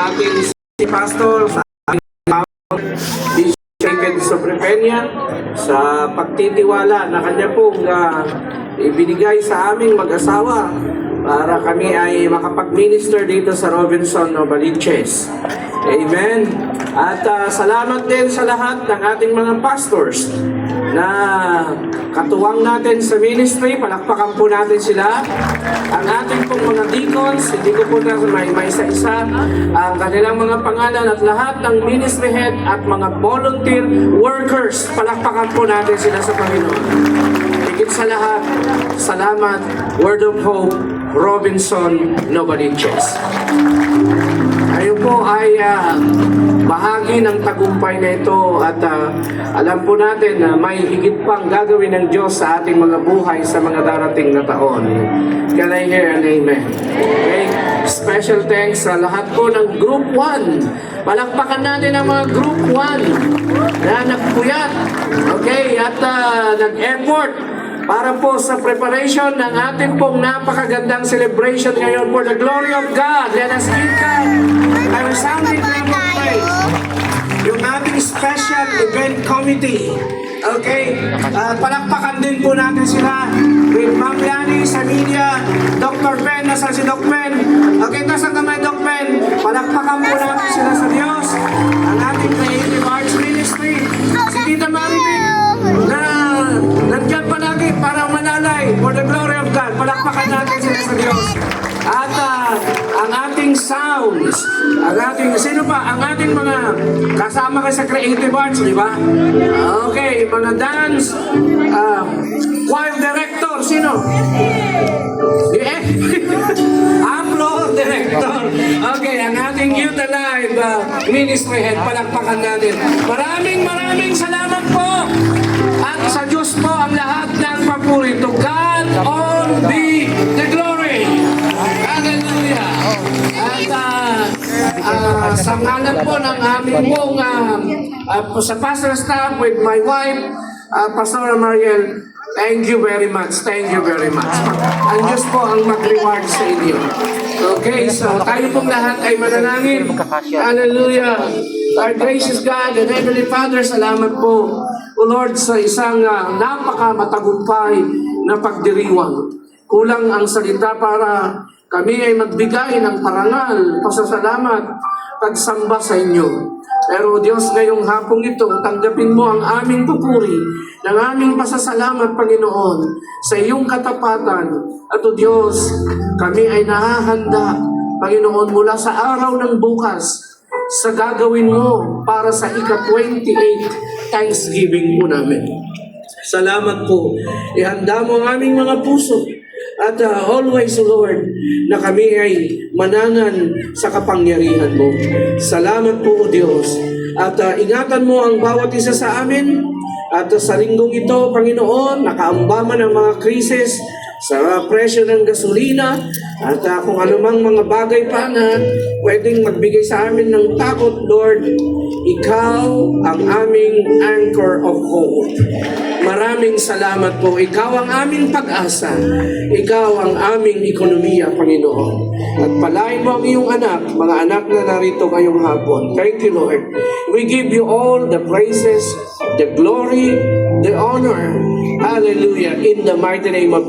ating si Pastor, sa ating Bishop Sobrepenia, sa pagtitiwala na kanya pong ibinigay sa aming mag-asawa para kami ay makapag-minister dito sa Robinson Novaliches. Amen. At salamat din sa lahat ng ating mga pastors na katuwang natin sa ministry. Palakpakan po natin sila. Ang ating pong mga deacons, hindi ko po na may isa-isa ang kanilang mga pangalan at lahat ng ministry head at mga volunteer workers. Palakpakan po natin sila sa Panginoon. Higit sa lahat, salamat, Word of Hope, Robinson Novaliches. Kayo po ay bahagi ng tagumpay na ito at alam po natin na may higit pang gagawin ng Diyos sa ating mga buhay sa mga darating na taon. Can I hear an amen? Okay? Special thanks sa lahat po ng Group 1. Palakpakan natin ang mga Group 1 na nagpuyat. Okay? At nag-effort para po sa preparation ng ating pong napakagandang celebration ngayon for the glory of God. Let us give God a resounding clap of praise. Yung ating special event committee. Okay? Palakpakan din po natin sila with Ma'am Yani sa media, Dr. Ben, nasa si Doc Ben. Okay, tas ang kamay Doc Ben. Palakpakan po natin sila sa Diyos. Ang ating Creative Arts Ministry. Si Tita Maribig na nandiyan pa lagi para manalay for the glory of God. Palakpakan natin sila sa Diyos. At ang ating sounds, ang ating, sino pa? Ang ating mga kasama kayo sa Creative Arts, di ba? Okay, mga dance, choir director, sino? Upload director. Okay, ang ating Youth Alive Ministry Head, palakpakan natin. Maraming salamat po. At sa Diyos po ang lahat ng papuri. To God all be the glory. Hallelujah. At sa ngalan po ng aming pong sa pastor staff with my wife, Pastor Mariel, thank you very much. Thank you very much. Ang Diyos po ang mag-reward sa inyo. Okay, so tayo pong lahat ay manalangin. Hallelujah. Our gracious God and Heavenly Father, salamat po, O Lord, sa isang napaka-matagumpay na pagdiriwang. Kulang ang salita para kami ay magbigay ng parangal, pasasalamat, pagsamba sa inyo. Pero Diyos, ngayong hapong ito, tanggapin mo ang aming pupuri, ng aming pasasalamat, Panginoon, sa iyong katapatan. At O Diyos, kami ay nahahanda, Panginoon, mula sa araw ng bukas, sa gagawin mo para sa ika-28 Thanksgiving po namin. Salamat po. Ihanda mo ang aming mga puso. At always, Lord, na kami ay manangan sa kapangyarihan mo. Salamat po, O Diyos. At ingatan mo ang bawat isa sa amin. At sa linggong ito, Panginoon, nakaambaman ang mga krisis sa presyo ng gasolina at kung anumang mga bagay pa na pwedeng magbigay sa amin ng takot, Lord, Ikaw ang aming anchor of hope. Maraming salamat po. Ikaw ang aming pag-asa. Ikaw ang aming ekonomiya, Panginoon. At palain mo ang iyong anak, mga anak na narito ngayong hapon. Thank you, Lord. We give you all the praises, the glory, the honor. Hallelujah. In the mighty name of